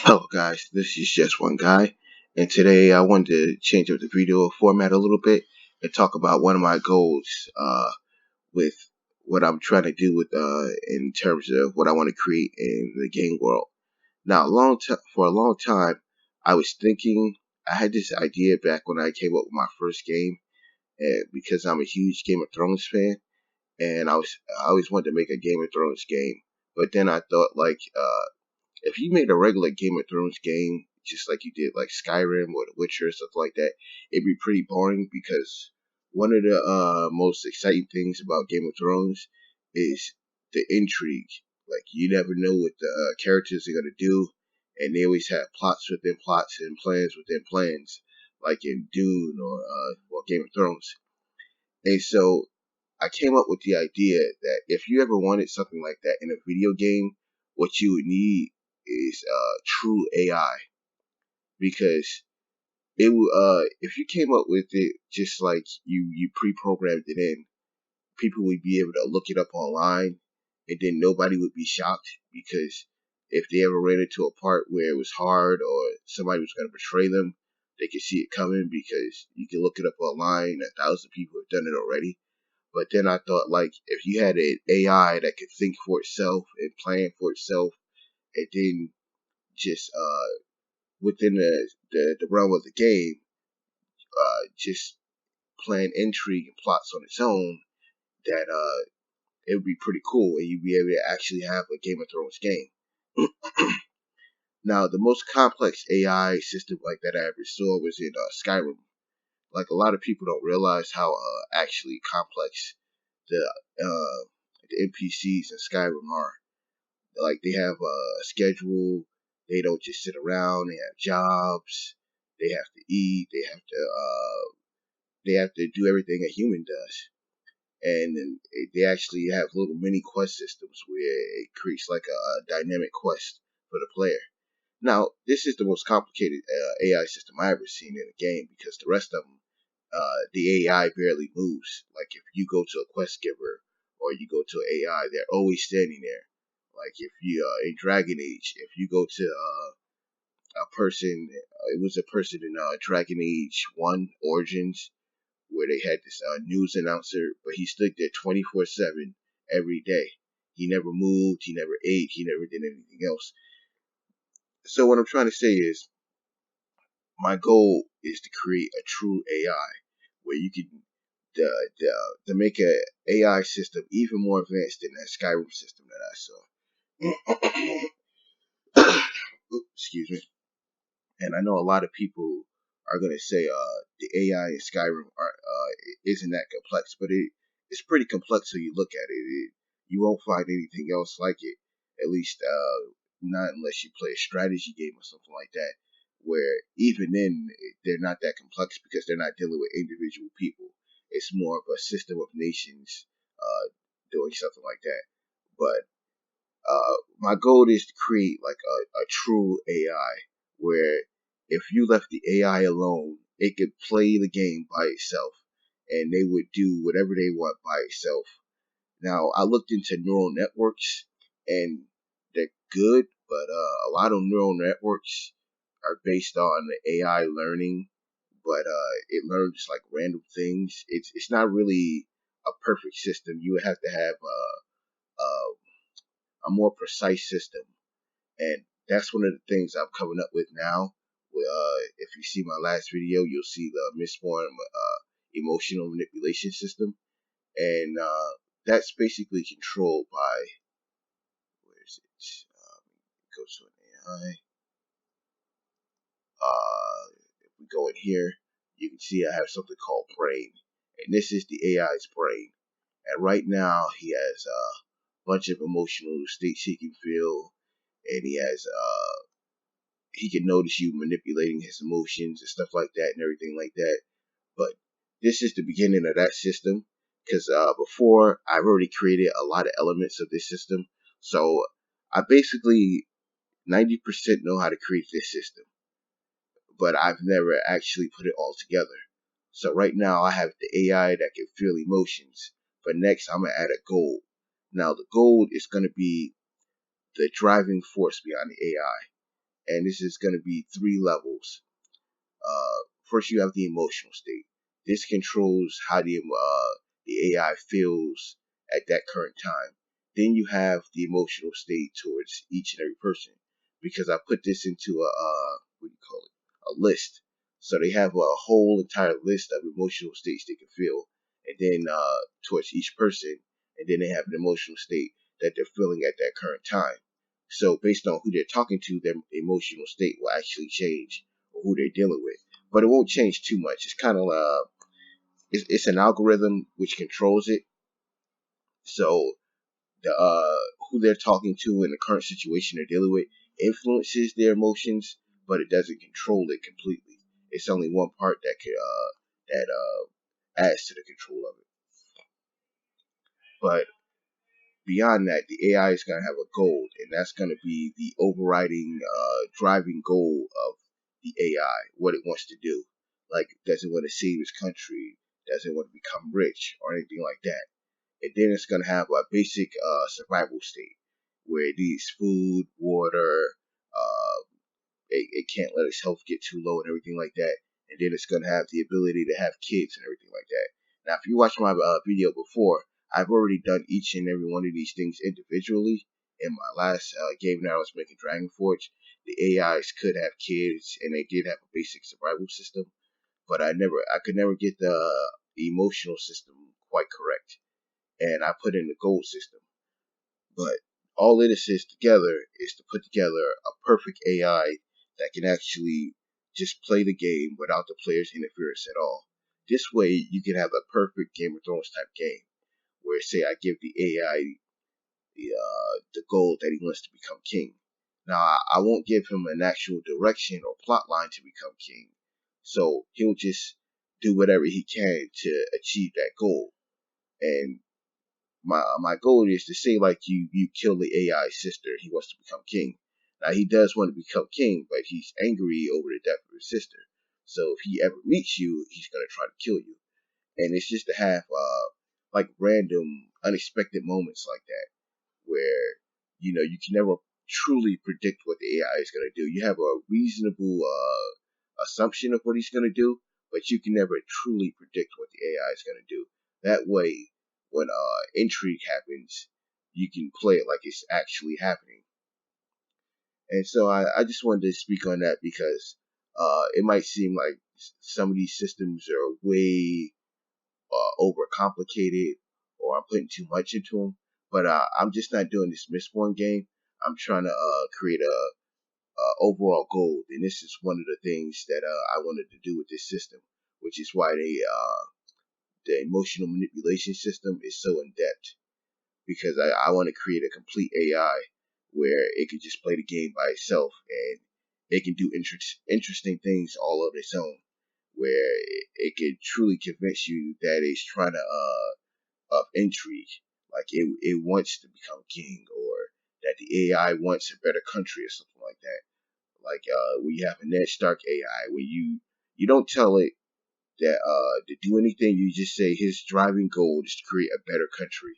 Hello guys, this is just one guy, and today I wanted to change up the video format a little bit and talk about one of my goals with what I'm trying to do with in terms of what I want to create in the game world. Now, for a long time, I was thinking I had this idea back when I came up with my first game, and because I'm a huge Game of Thrones fan, and I always wanted to make a Game of Thrones game, but then I thought if you made a regular Game of Thrones game, just like you did like Skyrim or The Witcher, stuff like that, it'd be pretty boring because one of the most exciting things about Game of Thrones is the intrigue. Like you never know what the characters are gonna do, and they always have plots within plots and plans within plans, like in Dune or Game of Thrones. And so I came up with the idea that if you ever wanted something like that in a video game, what you would need is true AI, because if you came up with it just like you pre-programmed it in, people would be able to look it up online, and then nobody would be shocked, because if they ever ran into a part where it was hard or somebody was going to betray them, they could see it coming because you can look it up online. 1,000 people have done it already. But then I thought, like, if you had an AI that could think for itself and plan for itself, and then just within the realm of the game, just plan intrigue and plots on its own, that it would be pretty cool, and you'd be able to actually have a Game of Thrones game. Now, the most complex AI system like that I ever saw was in Skyrim. Like, a lot of people don't realize how actually complex the NPCs in Skyrim are. Like they have a schedule. They don't just sit around. They have jobs. They have to eat. They have to do everything a human does. And then they actually have little mini quest systems where it creates like a dynamic quest for the player. Now, this is the most complicated AI system I ever seen in a game, because the rest of them, the AI barely moves. Like if you go to a quest giver or you go to an AI, they're always standing there. Like if you in Dragon Age, if you go to a person, it was a person in Dragon Age One Origins, where they had this news announcer, but he stood there 24/7 every day. He never moved. He never ate. He never did anything else. So what I'm trying to say is, my goal is to create a true AI where you can to make a AI system even more advanced than that Skyrim system that I saw. Excuse me. And I know a lot of people are gonna say the AI in Skyrim isn't that complex, but it's pretty complex when you look at it. You won't find anything else like it, at least not unless you play a strategy game or something like that, where even then they're not that complex because they're not dealing with individual people. It's more of a system of nations doing something like that. But my goal is to create like a true AI where if you left the AI alone, it could play the game by itself, and they would do whatever they want by itself. Now, I looked into neural networks, and they're good, but a lot of neural networks are based on the AI learning, but it learns like random things. It's not really a perfect system. You would have to have a more precise system, and that's one of the things I'm coming up with now. If you see my last video, you'll see the Mistborn emotional manipulation system, and that's basically controlled by, where is it? Go to an AI. If we go in here, you can see I have something called brain, and this is the AI's brain. And right now, he has a bunch of emotional states he can feel, and he can notice you manipulating his emotions and stuff like that and everything like that. But this is the beginning of that system, because before I've already created a lot of elements of this system. So I basically 90% know how to create this system, but I've never actually put it all together. So right now I have the AI that can feel emotions, but next I'm gonna add a gold. Now the gold is gonna be the driving force behind the AI. and this is going to be 3 levels. First, you have the emotional state. This controls how the AI feels at that current time. Then you have the emotional state towards each and every person, because I put this into what do you call it? A list. So they have a whole entire list of emotional states they can feel, and then towards each person, and then they have an emotional state that they're feeling at that current time. So based on who they're talking to, their emotional state will actually change, or who they're dealing with. But it won't change too much. It's kind of it's an algorithm which controls it. So the who they're talking to in the current situation they're dealing with influences their emotions, but it doesn't control it completely. It's only one part that could adds to the control of it. But beyond that, the AI is going to have a goal, and that's going to be the overriding driving goal of the AI, what it wants to do. Like, does it want to save its country? Does it want to become rich or anything like that? And then it's going to have a basic survival state where it needs food, water, uh, it can't let its health get too low and everything like that. And then it's going to have the ability to have kids and everything like that. Now, if you watched my video before, I've already done each and every one of these things individually. In my last game that I was making, Dragon Forge, the AIs could have kids and they did have a basic survival system, but I could never get the emotional system quite correct. And I put in the gold system. But all it is together is to put together a perfect AI that can actually just play the game without the player's interference at all. This way, you can have a perfect Game of Thrones type game where, say, I give the AI the goal that he wants to become king. Now, I won't give him an actual direction or plot line to become king, so he'll just do whatever he can to achieve that goal. And my goal is to say, like, you kill the AI sister, he wants to become king. Now he does want to become king, but he's angry over the death of his sister. So if he ever meets you, he's gonna try to kill you. And it's just to have like random, unexpected moments like that, where you can never truly predict what the AI is gonna do. You have a reasonable assumption of what he's gonna do, but you can never truly predict what the AI is gonna do. That way, when intrigue happens, you can play it like it's actually happening. And so I just wanted to speak on that because it might seem like some of these systems are way overcomplicated, or I'm putting too much into them. But I'm just not doing this Mistborn game. I'm trying to create a overall goal, and this is one of the things that I wanted to do with this system, which is why the emotional manipulation system is so in depth, because I want to create a complete AI where it can just play the game by itself, and it can do interesting things all of its own, where it can truly convince you that it's trying to of intrigue, like it wants to become king, or that the AI wants a better country or something like that. Like when you have a Ned Stark AI, where you don't tell it that to do anything, you just say his driving goal is to create a better country,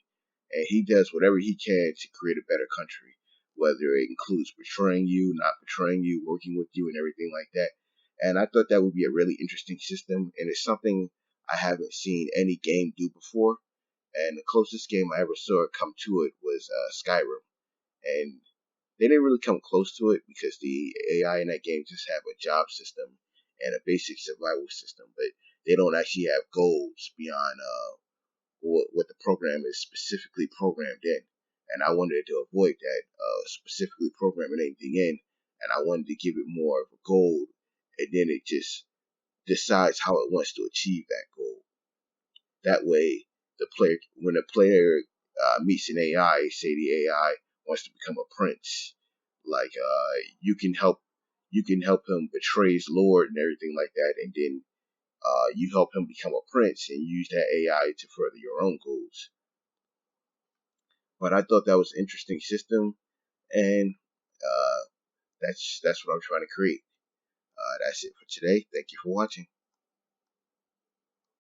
and he does whatever he can to create a better country, whether it includes betraying you, not betraying you, working with you, and everything like that. And I thought that would be a really interesting system, and it's something I haven't seen any game do before. And the closest game I ever saw come to it was Skyrim, and they didn't really come close to it because the AI in that game just have a job system and a basic survival system, but they don't actually have goals beyond what the program is specifically programmed in. And I wanted to avoid that specifically programming anything in, and I wanted to give it more of a goal, and then it just decides how it wants to achieve that goal. That way, when the player meets an AI, say the AI wants to become a prince, like you can help him betray his lord and everything like that, and then you help him become a prince and use that AI to further your own goals. But I thought that was an interesting system, and that's what I'm trying to create. That's it for today. Thank you for watching.